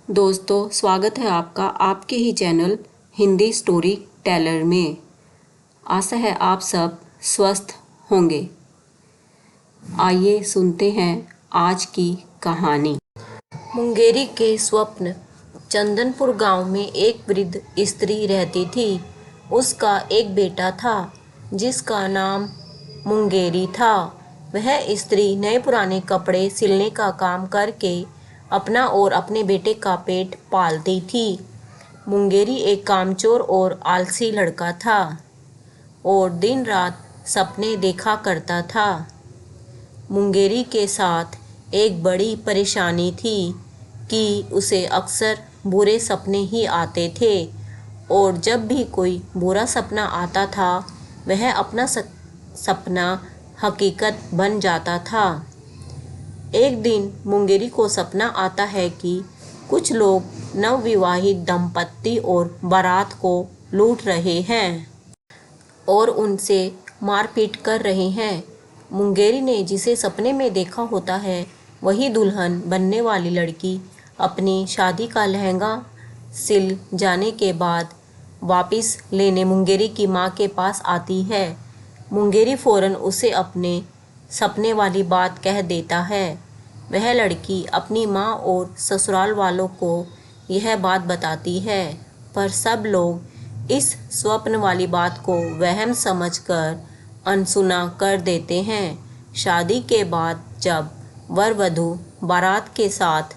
दोस्तों, स्वागत है आपका आपके ही चैनल हिंदी स्टोरी टेलर में। आशा है आप सब स्वस्थ होंगे। आइए सुनते हैं आज की कहानी। मुंगेरी के स्वप्न। चंदनपुर गांव में एक वृद्ध स्त्री रहती थी। उसका एक बेटा था जिसका नाम मुंगेरी था। वह स्त्री नए पुराने कपड़े सिलने का काम करके अपना और अपने बेटे का पेट पालती थी। मुंगेरी एक कामचोर और आलसी लड़का था और दिन रात सपने देखा करता था। मुंगेरी के साथ एक बड़ी परेशानी थी कि उसे अक्सर बुरे सपने ही आते थे और जब भी कोई बुरा सपना आता था वह अपना सपना हकीकत बन जाता था। एक दिन मुंगेरी को सपना आता है कि कुछ लोग नवविवाहित दंपत्ति और बारात को लूट रहे हैं और उनसे मारपीट कर रहे हैं। मुंगेरी ने जिसे सपने में देखा होता है वही दुल्हन बनने वाली लड़की अपनी शादी का लहंगा सिल जाने के बाद वापस लेने मुंगेरी की माँ के पास आती है। मुंगेरी फौरन उसे अपने सपने वाली बात कह देता है। वह लड़की अपनी माँ और ससुराल वालों को यह बात बताती है, पर सब लोग इस स्वप्न वाली बात को वहम समझकर अनसुना कर देते हैं। शादी के बाद जब वर वधू बारात के साथ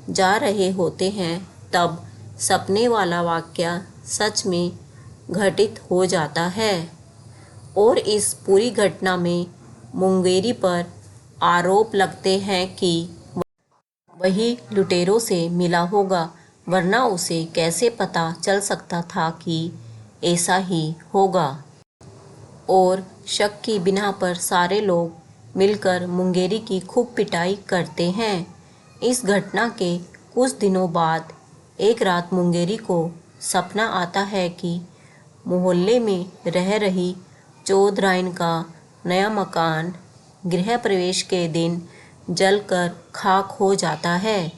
जा रहे होते हैं तब सपने वाला वाकया सच में घटित हो जाता है और इस पूरी घटना में मुंगेरी पर आरोप लगते हैं कि वही लुटेरों से मिला होगा, वरना उसे कैसे पता चल सकता था कि ऐसा ही होगा। और शक की बिना पर सारे लोग मिलकर मुंगेरी की खूब पिटाई करते हैं। इस घटना के कुछ दिनों बाद एक रात मुंगेरी को सपना आता है कि मोहल्ले में रह रही चौधराइन का नया मकान गृह प्रवेश के दिन जलकर खाक हो जाता है।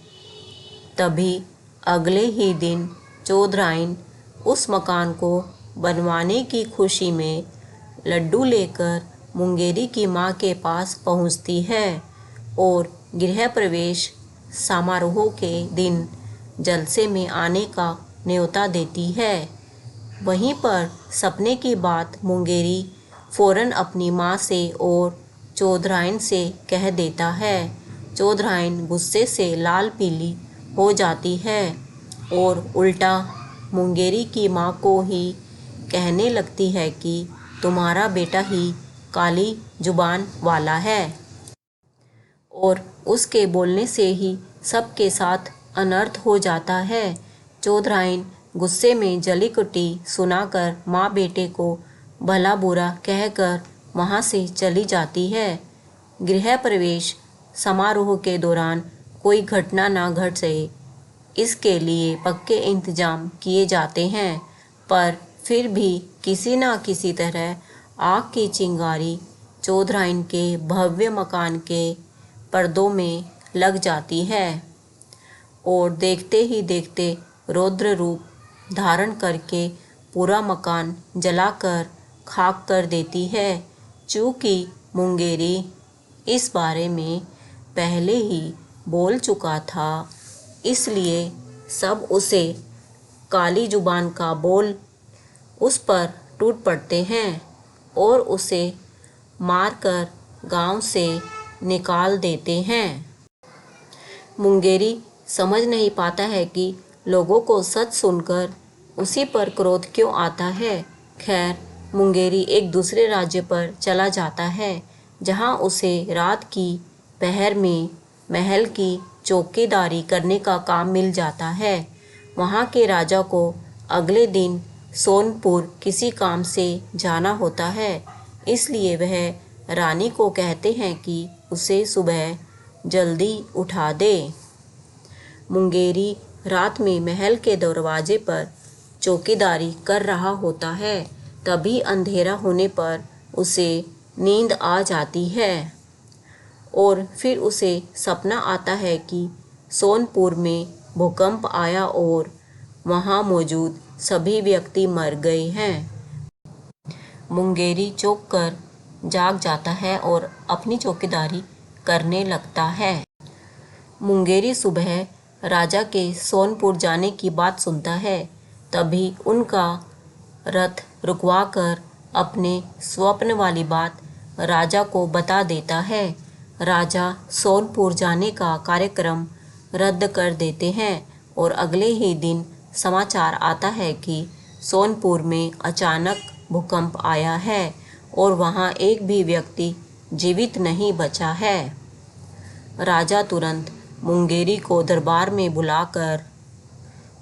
तभी अगले ही दिन चौधराइन उस मकान को बनवाने की खुशी में लड्डू लेकर मुंगेरी की माँ के पास पहुँचती है और गृह प्रवेश समारोह के दिन जलसे में आने का न्योता देती है। वहीं पर सपने की बात मुंगेरी फौरन अपनी माँ से और चौधराइन से कह देता है। चौधराइन गुस्से से लाल पीली हो जाती है और उल्टा मुंगेरी की माँ को ही कहने लगती है कि तुम्हारा बेटा ही काली जुबान वाला है और उसके बोलने से ही सबके साथ अनर्थ हो जाता है। चौधराइन गुस्से में जली कुटी सुनाकर माँ बेटे को भला बुरा कहकर वहाँ से चली जाती है। गृह प्रवेश समारोह के दौरान कोई घटना ना घट जाए इसके लिए पक्के इंतजाम किए जाते हैं, पर फिर भी किसी ना किसी तरह आग की चिंगारी चौधराइन के भव्य मकान के पर्दों में लग जाती है और देखते ही देखते रौद्र रूप धारण करके पूरा मकान जलाकर खाक कर देती है। चूँकि मुंगेरी इस बारे में पहले ही बोल चुका था, इसलिए सब उसे काली जुबान का बोल उस पर टूट पड़ते हैं और उसे मारकर गांव से निकाल देते हैं। मुंगेरी समझ नहीं पाता है कि लोगों को सच सुनकर उसी पर क्रोध क्यों आता है। खैर, मुंगेरी एक दूसरे राज्य पर चला जाता है जहां उसे रात की पहर में महल की चौकीदारी करने का काम मिल जाता है। वहां के राजा को अगले दिन सोनपुर किसी काम से जाना होता है, इसलिए वह रानी को कहते हैं कि उसे सुबह जल्दी उठा दे। मुंगेरी रात में महल के दरवाजे पर चौकीदारी कर रहा होता है। तभी अंधेरा होने पर उसे नींद आ जाती है और फिर उसे सपना आता है कि सोनपुर में भूकंप आया और वहाँ मौजूद सभी व्यक्ति मर गए हैं। मुंगेरी चौंक कर जाग जाता है और अपनी चौकीदारी करने लगता है। मुंगेरी सुबह राजा के सोनपुर जाने की बात सुनता है। तभी उनका रथ रुकवाकर अपने स्वप्न वाली बात राजा को बता देता है। राजा सोनपुर जाने का कार्यक्रम रद्द कर देते हैं और अगले ही दिन समाचार आता है कि सोनपुर में अचानक भूकंप आया है और वहाँ एक भी व्यक्ति जीवित नहीं बचा है। राजा तुरंत मुंगेरी को दरबार में बुलाकर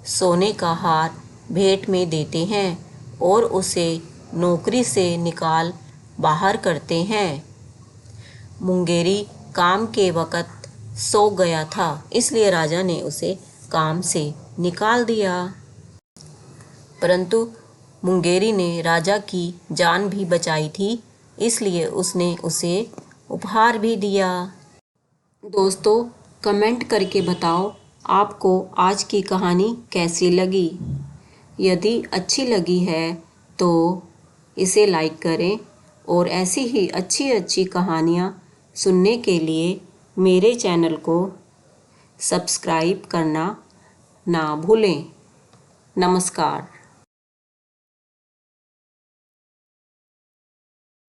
सोने का हार भेंट में देते हैं और उसे नौकरी से निकाल बाहर करते हैं। मुंगेरी काम के वक़्त सो गया था, इसलिए राजा ने उसे काम से निकाल दिया। परंतु मुंगेरी ने राजा की जान भी बचाई थी, इसलिए उसने उसे उपहार भी दिया। दोस्तों, कमेंट करके बताओ आपको आज की कहानी कैसी लगी। यदि अच्छी लगी है तो इसे लाइक करें और ऐसी ही अच्छी अच्छी कहानियाँ सुनने के लिए मेरे चैनल को सब्सक्राइब करना ना भूलें। नमस्कार।